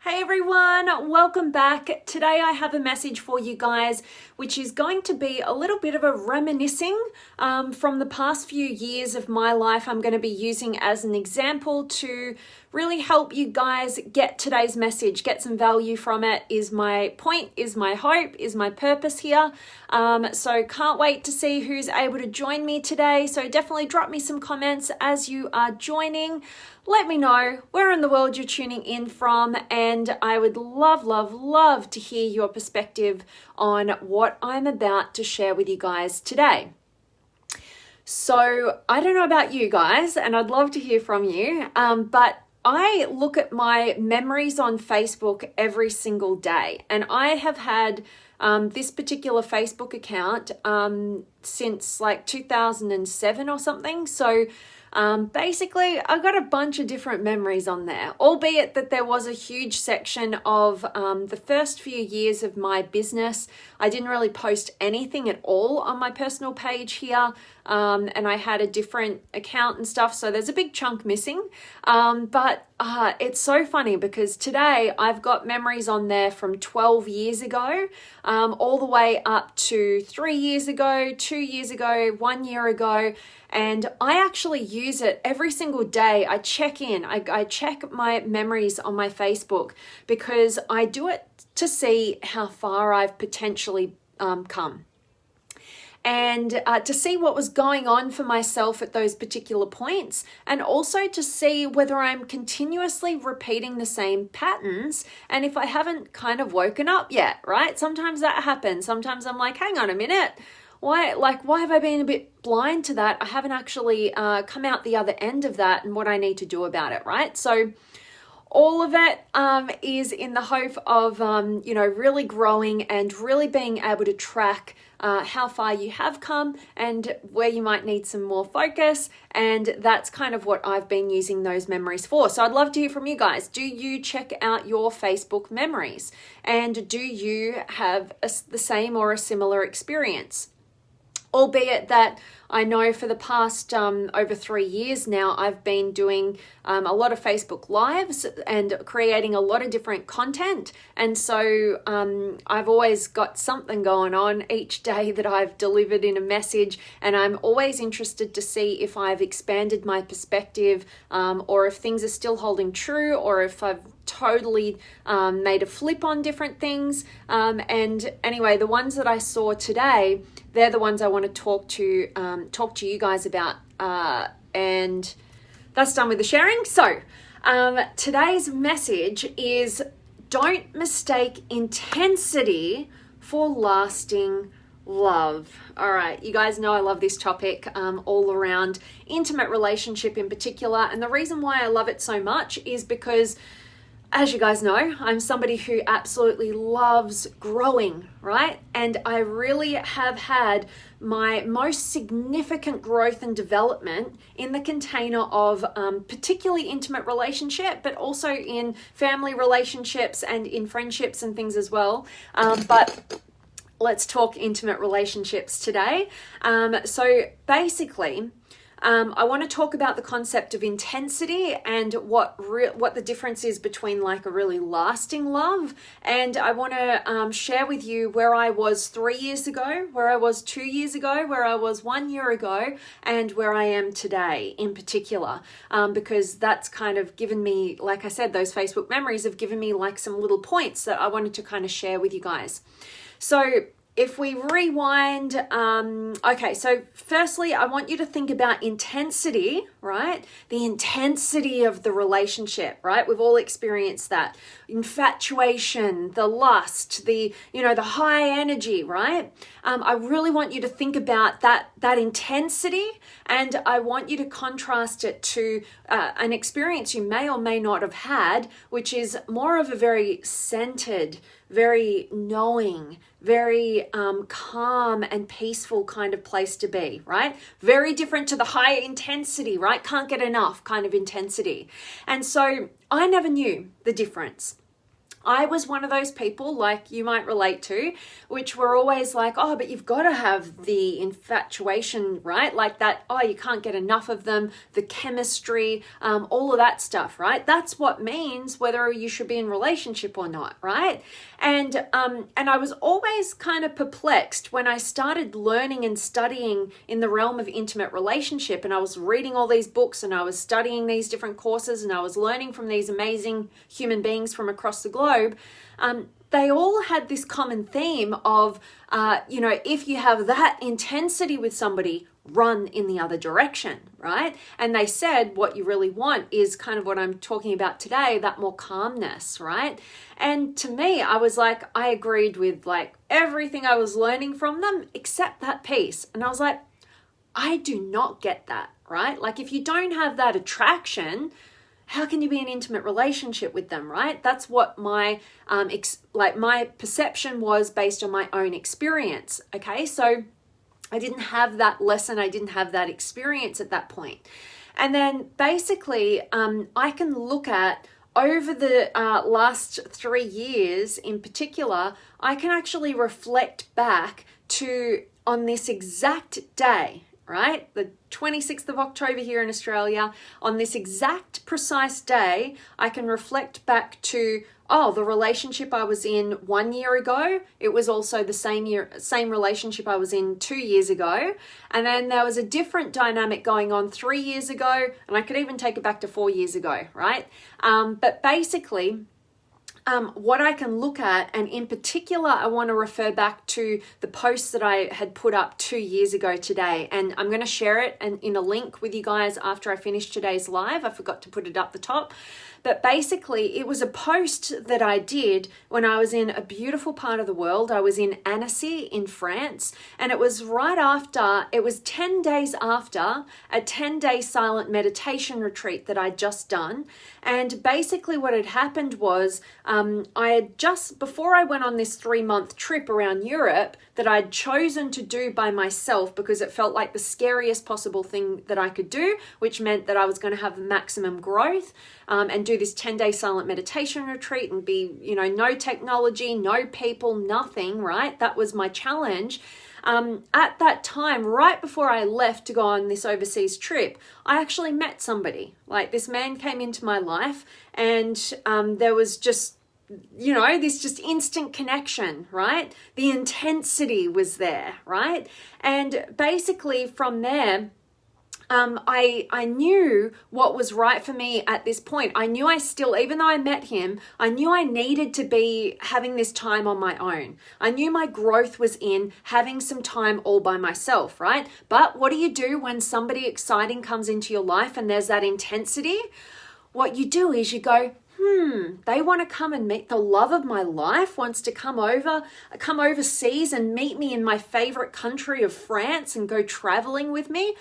Hey everyone, welcome back. Today I have a message for you guys, which is going to be a little bit of a reminiscing from the past few years of my life. I'm going to be using as an example to really help you guys get today's message, get some value from it, is my point, is my hope, is my purpose here. So can't wait to see who's able to join me today. So definitely drop me some comments as you are joining. Let me know where in the world you're tuning in from, and I would love to hear your perspective on what I'm about to share with you guys today. So I don't know about you guys, and I'd love to hear from you, but I look at my memories on Facebook every single day, and I have had this particular Facebook account since like 2007 or something. So basically, I've got a bunch of different memories on there, albeit that there was a huge section of the first few years of my business. I didn't really post anything at all on my personal page here, and I had a different account and stuff, so there's a big chunk missing. But it's so funny because today I've got memories on there from 12 years ago, all the way up to 3 years ago, 2 years ago, 1 year ago. And I actually use it every single day. I check in, I check my memories on my Facebook because I do it to see how far I've potentially come. And to see what was going on for myself at those particular points, and also to see whether I'm continuously repeating the same patterns and if I haven't kind of woken up yet, right? Sometimes that happens. Sometimes I'm like, hang on a minute. Why have I been a bit blind to that? I haven't actually come out the other end of that and what I need to do about it, right? So all of it is in the hope of, really growing and really being able to track how far you have come and where you might need some more focus. And that's kind of what I've been using those memories for. So I'd love to hear from you guys. Do you check out your Facebook memories? And do you have the same or a similar experience? Albeit that I know for the past over 3 years now, I've been doing a lot of Facebook Lives and creating a lot of different content. And so I've always got something going on each day that I've delivered in a message. And I'm always interested to see if I've expanded my perspective or if things are still holding true, or if I've totally made a flip on different things. And anyway, the ones that I saw today, they're the ones I want to talk to you guys about. And that's done with the sharing. So today's message is: don't mistake intensity for lasting love. All right, you guys know I love this topic all around intimate relationship in particular. And the reason why I love it so much is because, as you guys know, I'm somebody who absolutely loves growing, right? And I really have had my most significant growth and development in the container of particularly intimate relationship, but also in family relationships and in friendships and things as well. But let's talk intimate relationships today. So basically, I want to talk about the concept of intensity and what the difference is between like a really lasting love. And I want to share with you where I was 3 years ago, where I was 2 years ago, where I was 1 year ago, and where I am today in particular. Because that's kind of given me, like I said, those Facebook memories have given me like some little points that I wanted to kind of share with you guys. So if we rewind, okay, so firstly, I want you to think about intensity, right? The intensity of the relationship, right? We've all experienced that. Infatuation, the lust, the high energy, right? I really want you to think about that intensity, and I want you to contrast it to an experience you may or may not have had, which is more of a very centered, very knowing, very calm and peaceful kind of place to be, right? Very different to the high intensity, right? Can't get enough kind of intensity. And so I never knew the difference. I was one of those people, like you might relate to, which were always like, oh, but you've got to have the infatuation, right? Like that, oh, you can't get enough of them, the chemistry, all of that stuff, right? That's what means whether you should be in relationship or not, right? And I was always kind of perplexed when I started learning and studying in the realm of intimate relationship, and I was reading all these books and I was studying these different courses and I was learning from these amazing human beings from across the globe. They all had this common theme of, if you have that intensity with somebody, run in the other direction, right? And they said what you really want is kind of what I'm talking about today, that more calmness, right? And to me, I was like, I agreed with like everything I was learning from them except that piece. And I was like, I do not get that, right? Like if you don't have that attraction, how can you be in an intimate relationship with them, right? That's what my my perception was based on my own experience. Okay, so I didn't have that lesson, I didn't have that experience at that point. And then basically, I can look at over the last 3 years in particular, I can actually reflect back to on this exact day, right? The 26th of October here in Australia, on this exact precise day, I can reflect back to, the relationship I was in 1 year ago, it was also the same relationship I was in 2 years ago. And then there was a different dynamic going on 3 years ago, and I could even take it back to 4 years ago, right? But basically, what I can look at, and in particular, I want to refer back to the post that I had put up 2 years ago today, and I'm going to share it in a link with you guys after I finish today's live. I forgot to put it up the top. But basically, it was a post that I did when I was in a beautiful part of the world. I was in Annecy in France, and it was 10 days after a 10-day silent meditation retreat that I'd just done. And basically what had happened was I had just, before I went on this 3-month trip around Europe that I'd chosen to do by myself because it felt like the scariest possible thing that I could do, which meant that I was going to have maximum growth and do this 10-day silent meditation retreat and be, no technology, no people, nothing, right? That was my challenge. At that time, right before I left to go on this overseas trip, I actually met somebody. Like this man came into my life and there was just, this just instant connection, right? The intensity was there, right? And basically from there, I knew what was right for me at this point. I knew even though I met him, I knew I needed to be having this time on my own. I knew my growth was in having some time all by myself, right? But what do you do when somebody exciting comes into your life and there's that intensity? What you do is you go, they want to come and meet, the love of my life wants to come overseas and meet me in my favorite country of France and go traveling with me.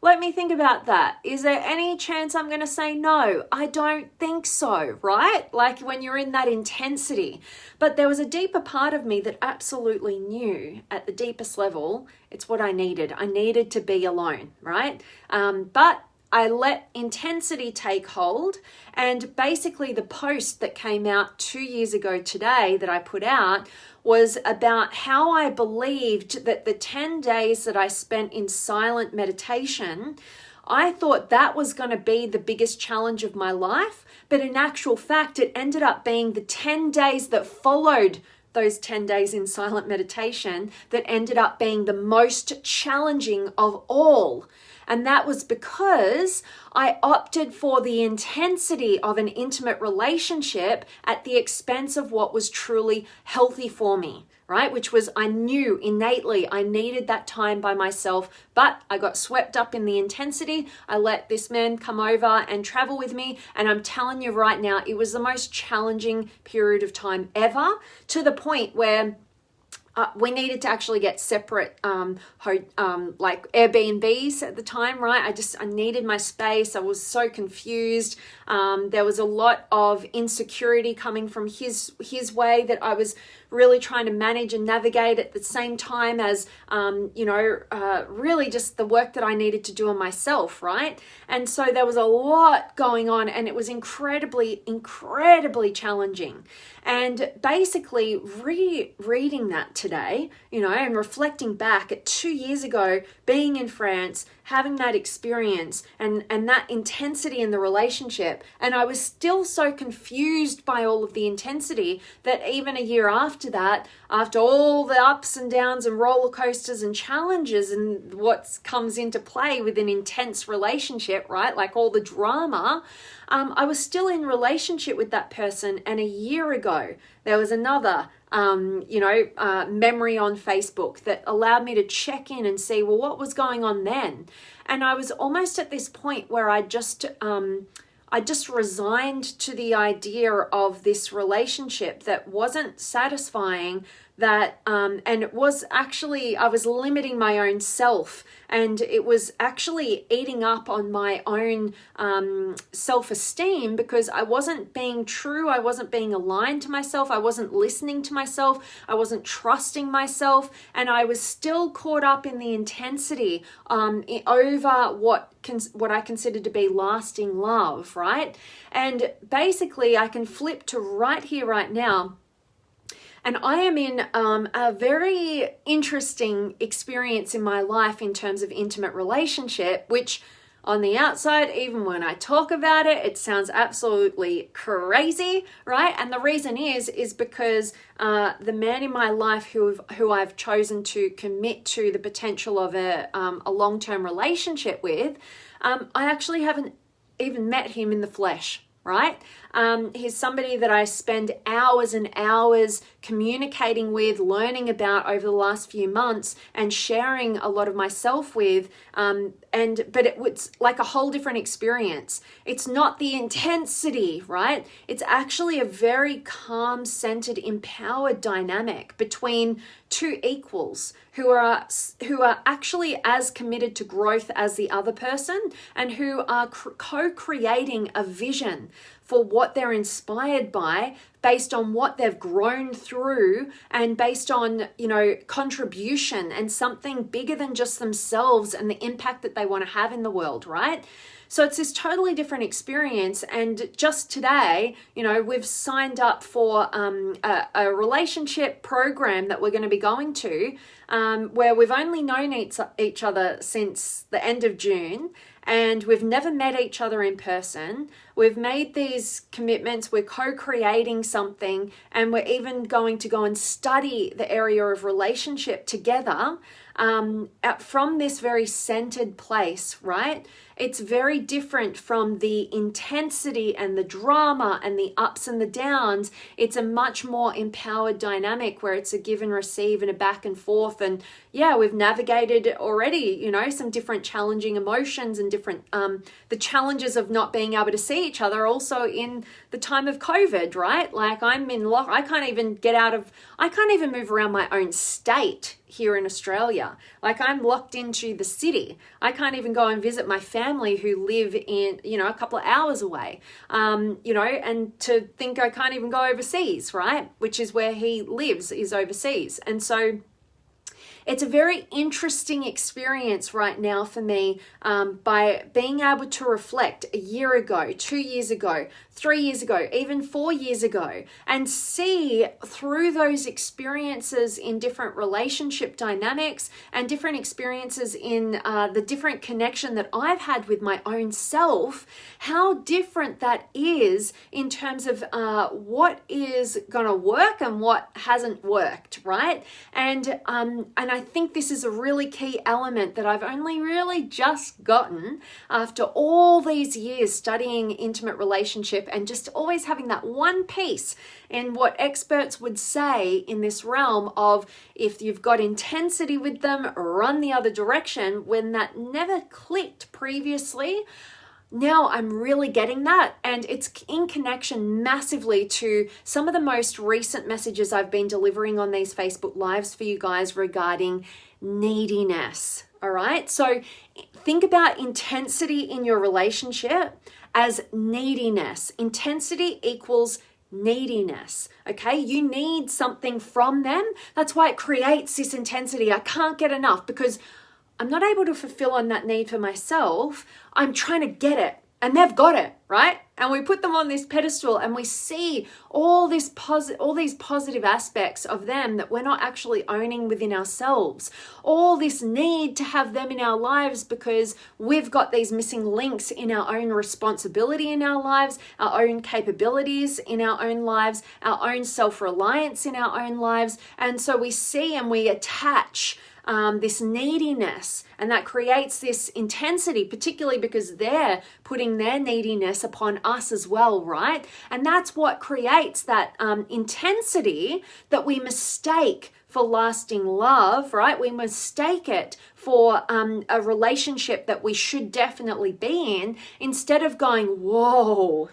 Let me think about that. Is there any chance I'm going to say no? I don't think so, right? Like when you're in that intensity. But there was a deeper part of me that absolutely knew at the deepest level, it's what I needed. I needed to be alone, right? But I let intensity take hold, and basically the post that came out 2 years ago today that I put out was about how I believed that the 10 days that I spent in silent meditation, I thought that was going to be the biggest challenge of my life, but in actual fact, it ended up being the 10 days that followed those 10 days in silent meditation that ended up being the most challenging of all. And that was because I opted for the intensity of an intimate relationship at the expense of what was truly healthy for me, right? Which was, I knew innately I needed that time by myself, but I got swept up in the intensity. I let this man come over and travel with me. And I'm telling you right now, it was the most challenging period of time ever, to the point where we needed to actually get separate like Airbnbs at the time, right? I needed my space. I was so confused. There was a lot of insecurity coming from his way that I was really trying to manage and navigate at the same time as, really just the work that I needed to do on myself, right? And so there was a lot going on, and it was incredibly, incredibly challenging. And basically rereading that today, and reflecting back at 2 years ago, being in France, having that experience and that intensity in the relationship. And I was still so confused by all of the intensity that even a year after that, after all the ups and downs and roller coasters and challenges and what comes into play with an intense relationship, right? Like all the drama, I was still in relationship with that person. And a year ago, there was another memory on Facebook that allowed me to check in and see, well, what was going on then? And I was almost at this point where I just resigned to the idea of this relationship that wasn't satisfying, that and it was actually, I was limiting my own self, and it was actually eating up on my own self-esteem, because I wasn't being true, I wasn't being aligned to myself, I wasn't listening to myself, I wasn't trusting myself, and I was still caught up in the intensity over what I considered to be lasting love, right? And basically I can flip to right here, right now. And I am in a very interesting experience in my life in terms of intimate relationship, which on the outside, even when I talk about it, it sounds absolutely crazy, right? And the reason is because the man in my life who I've chosen to commit to the potential of a long-term relationship with, I actually haven't even met him in the flesh, right? He's somebody that I spend hours and hours communicating with, learning about over the last few months, and sharing a lot of myself with. But it was like a whole different experience. It's not the intensity, right? It's actually a very calm, centered, empowered dynamic between two equals who are actually as committed to growth as the other person, and who are co-creating a vision for what they're inspired by, based on what they've grown through, and based on, contribution and something bigger than just themselves and the impact that they want to have in the world, right? So it's this totally different experience. And just today, we've signed up for a relationship program that we're going to be going to, where we've only known each other since the end of June. And we've never met each other in person. We've made these commitments, we're co-creating something, and we're even going to go and study the area of relationship together from this very centered place, right? It's very different from the intensity and the drama and the ups and the downs. It's a much more empowered dynamic where it's a give and receive and a back and forth. And yeah, we've navigated already, some different challenging emotions and different, the challenges of not being able to see each other also in the time of COVID, right? Like I'm in I can't even move around my own state here in Australia. Like I'm locked into the city. I can't even go and visit my family who live in, a couple of hours away, and to think I can't even go overseas, right? Which is where he lives, is overseas. And so it's a very interesting experience right now for me, by being able to reflect a year ago, 2 years ago, 3 years ago, even 4 years ago, and see through those experiences in different relationship dynamics and different experiences in the different connection that I've had with my own self, how different that is in terms of what is going to work and what hasn't worked, right? And I think this is a really key element that I've only really just gotten after all these years studying intimate relationship, and just always having that one piece in what experts would say in this realm of, if you've got intensity with them, run the other direction, when that never clicked previously. Now I'm really getting that, and it's in connection massively to some of the most recent messages I've been delivering on these Facebook Lives for you guys regarding neediness. All right, so think about intensity in your relationship as neediness. Intensity equals neediness. Okay, you need something from them. That's why it creates this intensity. I can't get enough because I'm not able to fulfill on that need for myself. I'm trying to get it, and they've got it, right? And we put them on this pedestal, and we see all these positive aspects of them that we're not actually owning within ourselves. All this need to have them in our lives because we've got these missing links in our own responsibility in our lives, our own capabilities in our own lives, our own self-reliance in our own lives. And so we see and we attach this neediness, and that creates this intensity, particularly because they're putting their neediness upon us as well, right? And that's what creates that intensity that we mistake for lasting love, right? We mistake it for a relationship that we should definitely be in, instead of going, whoa,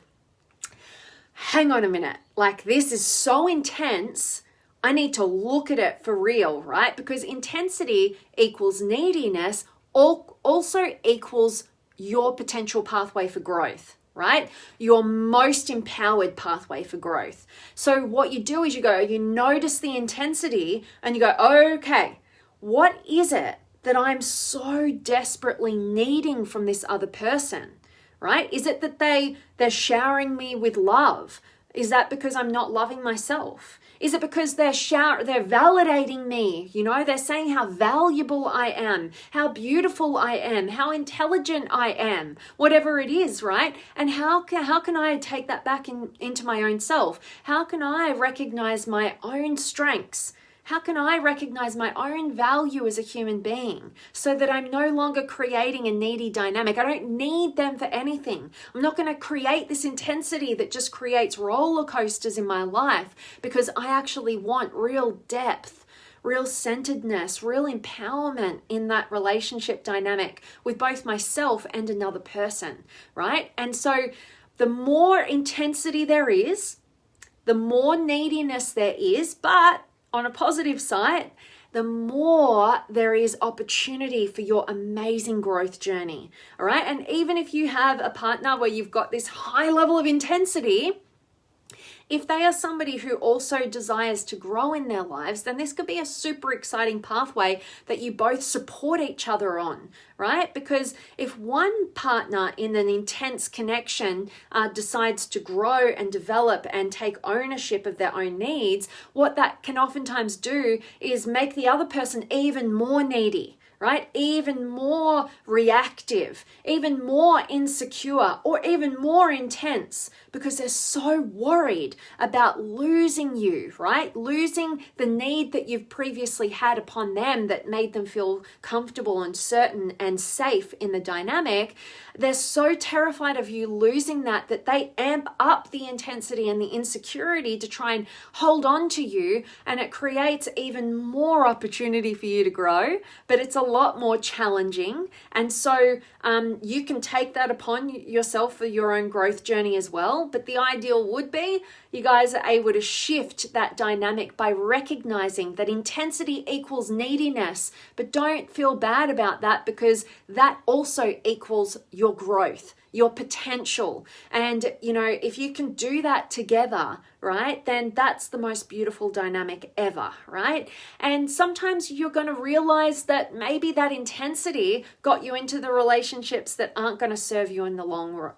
hang on a minute, like this is so intense, I need to look at it for real, right? Because intensity equals neediness, also equals your potential pathway for growth, right? Your most empowered pathway for growth. So what you do is you notice the intensity and you go, okay, what is it that I'm so desperately needing from this other person, right? Is it that they're showering me with love? Is that because I'm not loving myself? Is it because they're validating me? You know, they're saying how valuable I am, how beautiful I am, how intelligent I am, whatever it is, right? And how can I take that back into my own self? How can I recognize my own strengths? How can I recognize my own value as a human being so that I'm no longer creating a needy dynamic? I don't need them for anything. I'm not going to create this intensity that just creates roller coasters in my life, because I actually want real depth, real centeredness, real empowerment in that relationship dynamic with both myself and another person, right? And so the more intensity there is, the more neediness there is, but on a positive side, the more there is opportunity for your amazing growth journey. All right. And even if you have a partner where you've got this high level of intensity, if they are somebody who also desires to grow in their lives, then this could be a super exciting pathway that you both support each other on, right? Because if one partner in an intense connection decides to grow and develop and take ownership of their own needs, what that can oftentimes do is make the other person even more needy, right? Even more reactive, even more insecure, or even more intense, because they're so worried about losing you, right? Losing the need that you've previously had upon them that made them feel comfortable and certain and safe in the dynamic. They're so terrified of you losing that they amp up the intensity and the insecurity to try and hold on to you, and it creates even more opportunity for you to grow, but it's a lot more challenging. And so you can take that upon yourself for your own growth journey as well. But the ideal would be you guys are able to shift that dynamic by recognizing that intensity equals neediness, but don't feel bad about that, because that also equals your growth, your potential. And, you know, if you can do that together, right, then that's the most beautiful dynamic ever, right? And sometimes you're going to realize that maybe that intensity got you into the relationships that aren't going to serve you in the long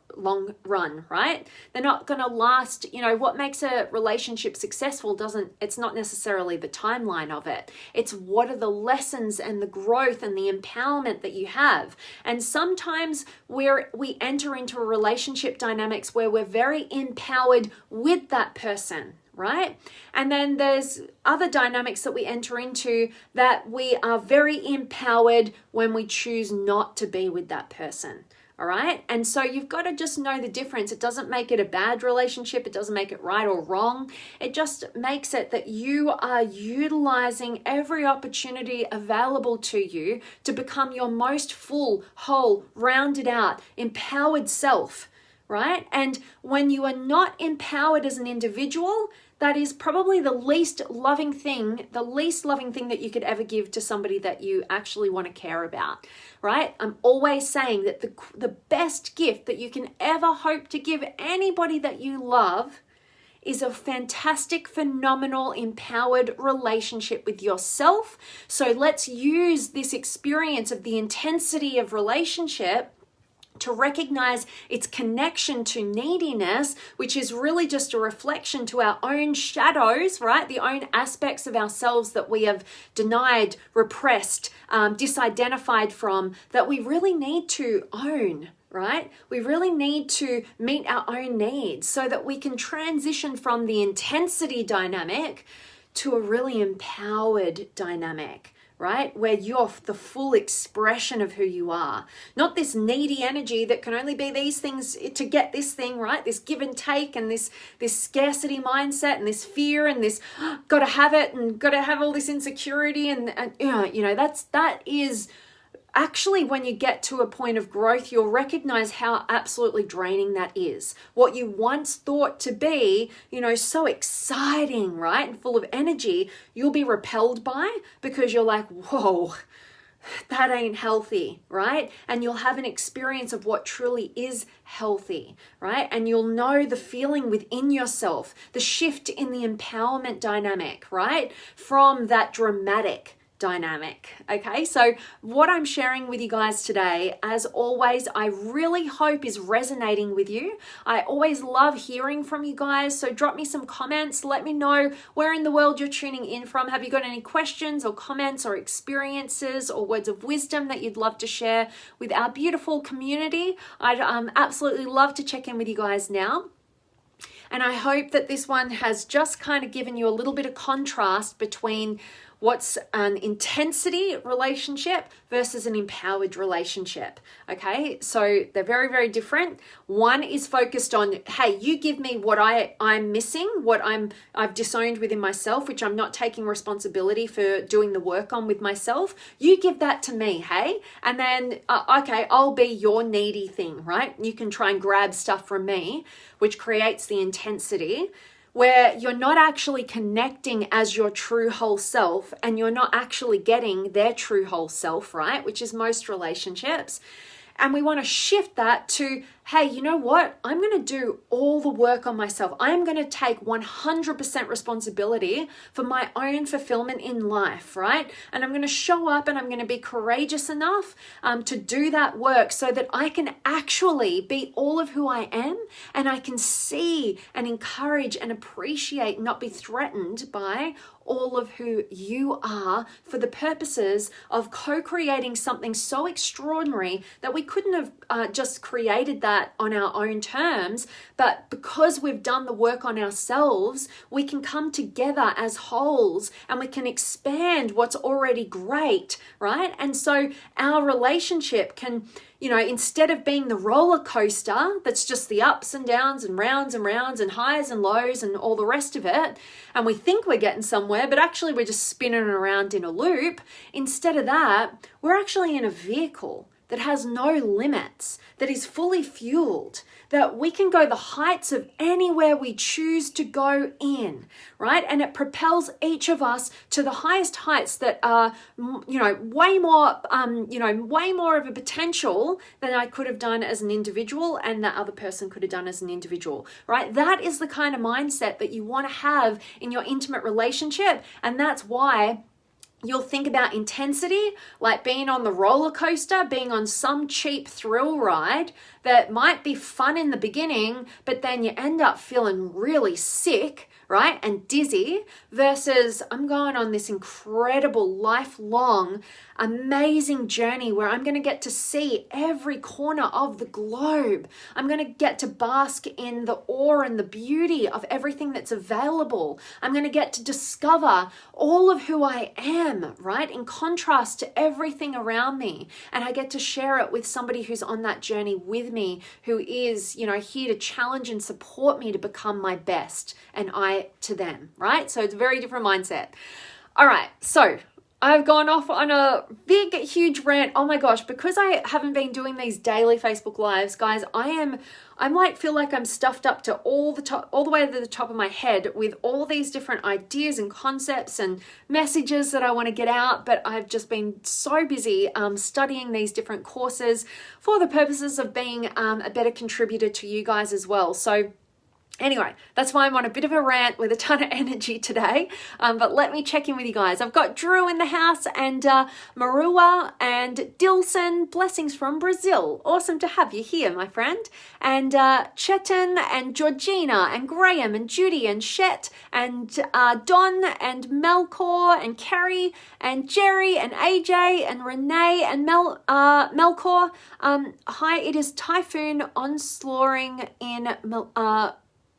run, right? They're not going to last. You know, what makes a relationship successful it's not necessarily the timeline of it. It's what are the lessons and the growth and the empowerment that you have. And sometimes we enter into a relationship dynamics where we're very empowered with that person, right? And then there's other dynamics that we enter into that we are very empowered when we choose not to be with that person. All right. And so you've got to just know the difference. It doesn't make it a bad relationship. It doesn't make it right or wrong. It just makes it that you are utilizing every opportunity available to you to become your most full, whole, rounded out, empowered self, right? And when you are not empowered as an individual, that is probably the least loving thing that you could ever give to somebody that you actually want to care about, right? I'm always saying that the best gift that you can ever hope to give anybody that you love is a fantastic, phenomenal, empowered relationship with yourself. So let's use this experience of the intensity of relationship to recognize its connection to neediness, which is really just a reflection to our own shadows, right? The own aspects of ourselves that we have denied, repressed, disidentified from, that we really need to own, right? We really need to meet our own needs so that we can transition from the intensity dynamic to a really empowered dynamic, right? Where you're the full expression of who you are. Not this needy energy that can only be these things to get this thing, right? This give and take and this scarcity mindset and this fear and this got to have it and got to have all this insecurity and that is actually, when you get to a point of growth, you'll recognize how absolutely draining that is. What you once thought to be, so exciting, right? And full of energy, you'll be repelled by because you're like, whoa, that ain't healthy, right? And you'll have an experience of what truly is healthy, right? And you'll know the feeling within yourself, the shift in the empowerment dynamic, right? From that dramatic dynamic. Okay, so what I'm sharing with you guys today, as always, I really hope is resonating with you. I always love hearing from you guys, so drop me some comments. Let me know where in the world you're tuning in from. Have you got any questions or comments or experiences or words of wisdom that you'd love to share with our beautiful community? I'd absolutely love to check in with you guys now. And I hope that this one has just kind of given you a little bit of contrast between what's an intensity relationship versus an empowered relationship. Okay, so they're very, very different. One is focused on, hey, you give me what I'm missing, what I've disowned within myself, which I'm not taking responsibility for doing the work on with myself. You give that to me, hey? And then, okay, I'll be your needy thing, right? You can try and grab stuff from me, which creates the intensity, where you're not actually connecting as your true whole self and you're not actually getting their true whole self, right? Which is most relationships. And we want to shift that to, hey, you know what? I'm going to do all the work on myself. I'm going to take 100% responsibility for my own fulfillment in life, right? And I'm going to show up and I'm going to be courageous enough to do that work so that I can actually be all of who I am and I can see and encourage and appreciate, not be threatened by all of who you are for the purposes of co-creating something so extraordinary that we couldn't have just created that on our own terms, but because we've done the work on ourselves, we can come together as wholes and we can expand what's already great, right? And so our relationship can, instead of being the roller coaster that's just the ups and downs and rounds and highs and lows and all the rest of it, and we think we're getting somewhere, but actually we're just spinning around in a loop. Instead of that, we're actually in a vehicle that has no limits, that is fully fueled, that we can go the heights of anywhere we choose to go in, right? And it propels each of us to the highest heights that are, way more of a potential than I could have done as an individual and that other person could have done as an individual, right? That is the kind of mindset that you want to have in your intimate relationship. And that's why you'll think about intensity like being on the roller coaster, being on some cheap thrill ride that might be fun in the beginning, but then you end up feeling really sick, right? And dizzy, versus I'm going on this incredible, lifelong, amazing journey where I'm going to get to see every corner of the globe. I'm going to get to bask in the awe and the beauty of everything that's available. I'm going to get to discover all of who I am, right? In contrast to everything around me. And I get to share it with somebody who's on that journey with me, who is, here to challenge and support me to become my best, and I to them, right? So it's a very different mindset. All right, so I've gone off on a big, huge rant. Oh my gosh, because I haven't been doing these daily Facebook Lives, guys, feel like I'm stuffed up to all the way to the top of my head with all these different ideas and concepts and messages that I want to get out. But I've just been so busy studying these different courses for the purposes of being a better contributor to you guys as well. So Anyway, that's why I'm on a bit of a rant with a ton of energy today. But let me check in with you guys. I've got Drew in the house and Marua and Dilson. Blessings from Brazil. Awesome to have you here, my friend. And Chetan and Georgina and Graham and Judy and Shet and Don and Melkor and Kerry and Jerry and AJ and Renee and Melkor. Hi, it is typhoon onslaughting in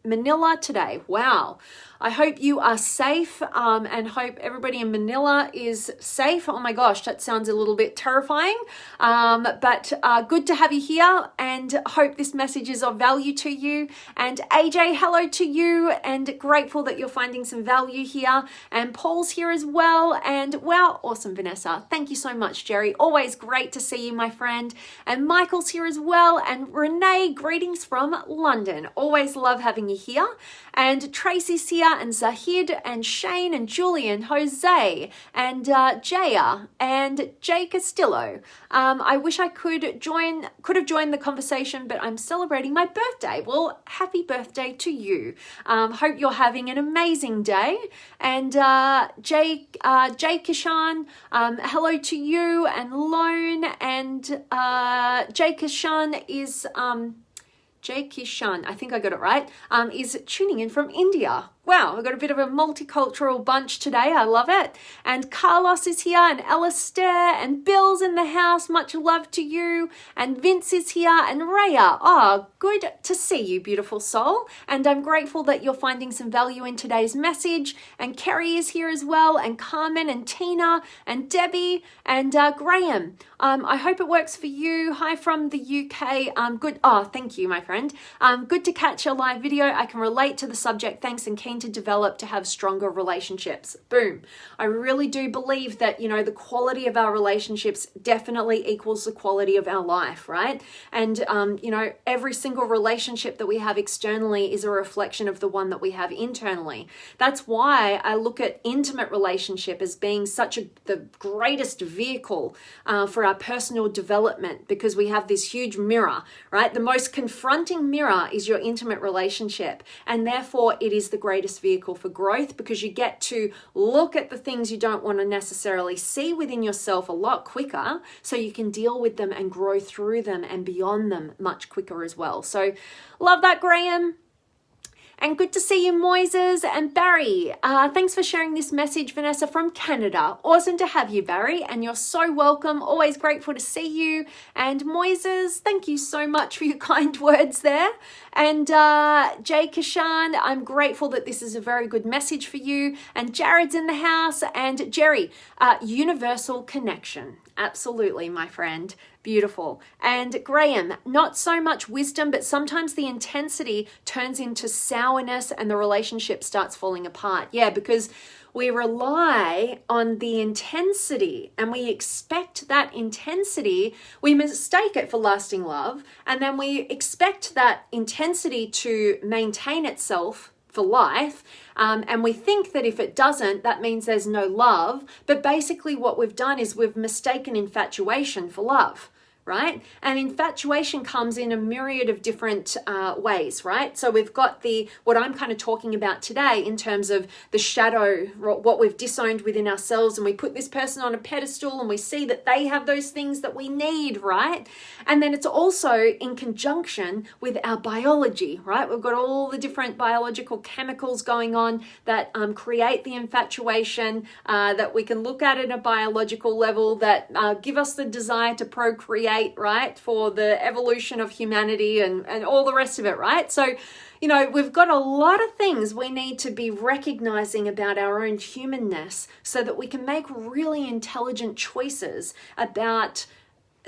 Manila today. Wow. I hope you are safe and hope everybody in Manila is safe. Oh my gosh, that sounds a little bit terrifying. But good to have you here and hope this message is of value to you. And AJ, hello to you and grateful that you're finding some value here. And Paul's here as well. And wow, awesome, Vanessa. Thank you so much, Jerry. Always great to see you, my friend. And Michael's here as well. And Renee, greetings from London. Always love having you here. And Tracy's here, and Zahid, and Shane, and Julian, Jose, and Jaya, and Jay Castillo. I wish I could have joined the conversation, but I'm celebrating my birthday. Well, happy birthday to you. Hope you're having an amazing day. And Jay Kishan, hello to you, and Lone, and Jay Kishan is Jay Kishan, I think I got it right, is tuning in from India. Wow, we've got a bit of a multicultural bunch today. I love it. And Carlos is here, and Alistair, and Bill's in the house. Much love to you. And Vince is here, and Rhea. Oh, good to see you, beautiful soul. And I'm grateful that you're finding some value in today's message. And Kerry is here as well, and Carmen, and Tina, and Debbie, and Graham. I hope it works for you. Hi from the UK. Good. Oh, thank you, my friend. Good to catch a live video. I can relate to the subject. Thanks, and keen to develop to have stronger relationships. Boom. I really do believe that, the quality of our relationships definitely equals the quality of our life, right? And, every single relationship that we have externally is a reflection of the one that we have internally. That's why I look at intimate relationship as being the greatest vehicle for our personal development, because we have this huge mirror, right? The most confronting mirror is your intimate relationship, and therefore it is the greatest vehicle for growth, because you get to look at the things you don't want to necessarily see within yourself a lot quicker, so you can deal with them and grow through them and beyond them much quicker as well. So love that, Graham. And good to see you, Moises and Barry. Thanks for sharing this message, Vanessa from Canada. Awesome to have you, Barry, and you're so welcome. Always grateful to see you. And Moises, thank you so much for your kind words there. And Jay Kishan, I'm grateful that this is a very good message for you. And Jared's in the house. And Jerry, universal connection. Absolutely, my friend. Beautiful. And Graham, not so much wisdom, but sometimes the intensity turns into sourness and the relationship starts falling apart. Yeah, because we rely on the intensity and we expect that intensity, we mistake it for lasting love, and then we expect that intensity to maintain itself for life, and we think that if it doesn't, that means there's no love. But basically what we've done is we've mistaken infatuation for love, right? And infatuation comes in a myriad of different ways, right? So we've got what I'm kind of talking about today in terms of the shadow, what we've disowned within ourselves, and we put this person on a pedestal and we see that they have those things that we need, right? And then it's also in conjunction with our biology, right? We've got all the different biological chemicals going on that create the infatuation, that we can look at a biological level, that give us the desire to procreate, right, for the evolution of humanity and all the rest of it, right? So, we've got a lot of things we need to be recognizing about our own humanness so that we can make really intelligent choices about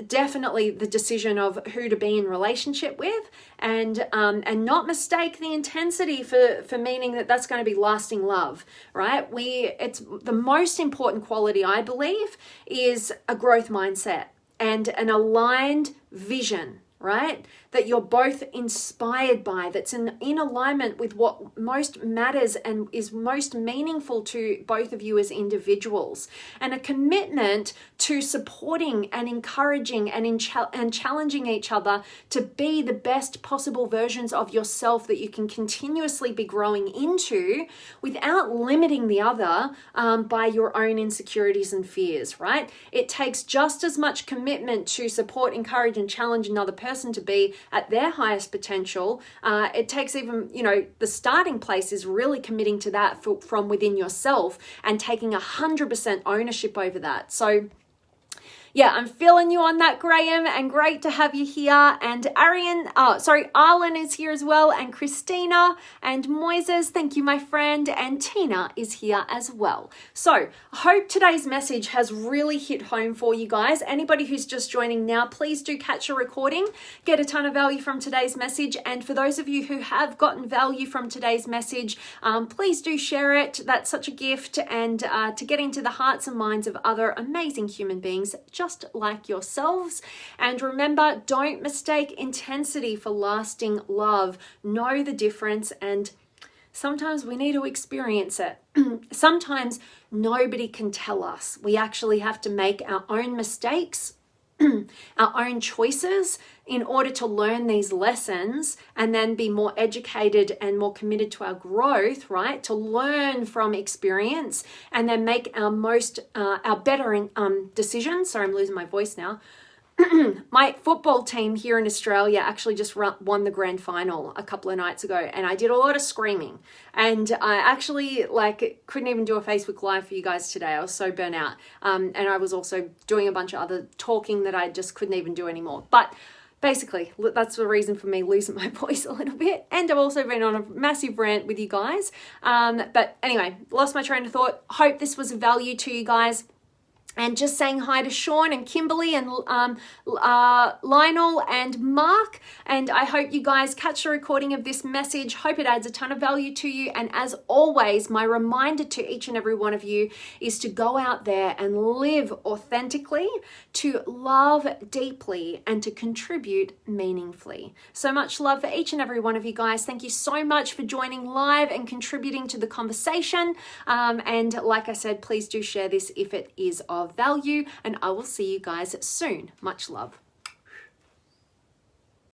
definitely the decision of who to be in relationship with, and not mistake the intensity for meaning that that's going to be lasting love, right? It's the most important quality, I believe, is a growth mindset and an aligned vision right? That you're both inspired by, that's in alignment with what most matters and is most meaningful to both of you as individuals. And a commitment to supporting and encouraging and challenging each other to be the best possible versions of yourself that you can continuously be growing into without limiting the other by your own insecurities and fears, right? It takes just as much commitment to support, encourage, and challenge another person to be at their highest potential. It takes even, the starting place is really committing to that from within yourself and taking 100% ownership over that. So yeah, I'm feeling you on that, Graham, and great to have you here. And Arlen is here as well, and Christina and Moises, thank you, my friend, and Tina is here as well. So I hope today's message has really hit home for you guys. Anybody who's just joining now, please do catch a recording, get a ton of value from today's message. And for those of you who have gotten value from today's message, please do share it. That's such a gift, and to get into the hearts and minds of other amazing human beings just like yourselves. And remember, don't mistake intensity for lasting love. Know the difference, and sometimes we need to experience it. Sometimes nobody can tell us. We actually have to make our own mistakes, our own choices, in order to learn these lessons and then be more educated and more committed to our growth, right? To learn from experience and then make our better decisions. Sorry, I'm losing my voice now. My football team here in Australia actually just won the grand final a couple of nights ago, and I did a lot of screaming, and I actually couldn't even do a Facebook Live for you guys today. I was so burnt out, and I was also doing a bunch of other talking that I just couldn't even do anymore. But basically, that's the reason for me losing my voice a little bit, and I've also been on a massive rant with you guys. But anyway, lost my train of thought. Hope this was of value to you guys. And just saying hi to Sean and Kimberly and Lionel and Mark. And I hope you guys catch a recording of this message. Hope it adds a ton of value to you. And as always, my reminder to each and every one of you is to go out there and live authentically, to love deeply, and to contribute meaningfully. So much love for each and every one of you guys. Thank you so much for joining live and contributing to the conversation. And like I said, please do share this if it is of value, and I will see you guys soon. Much love.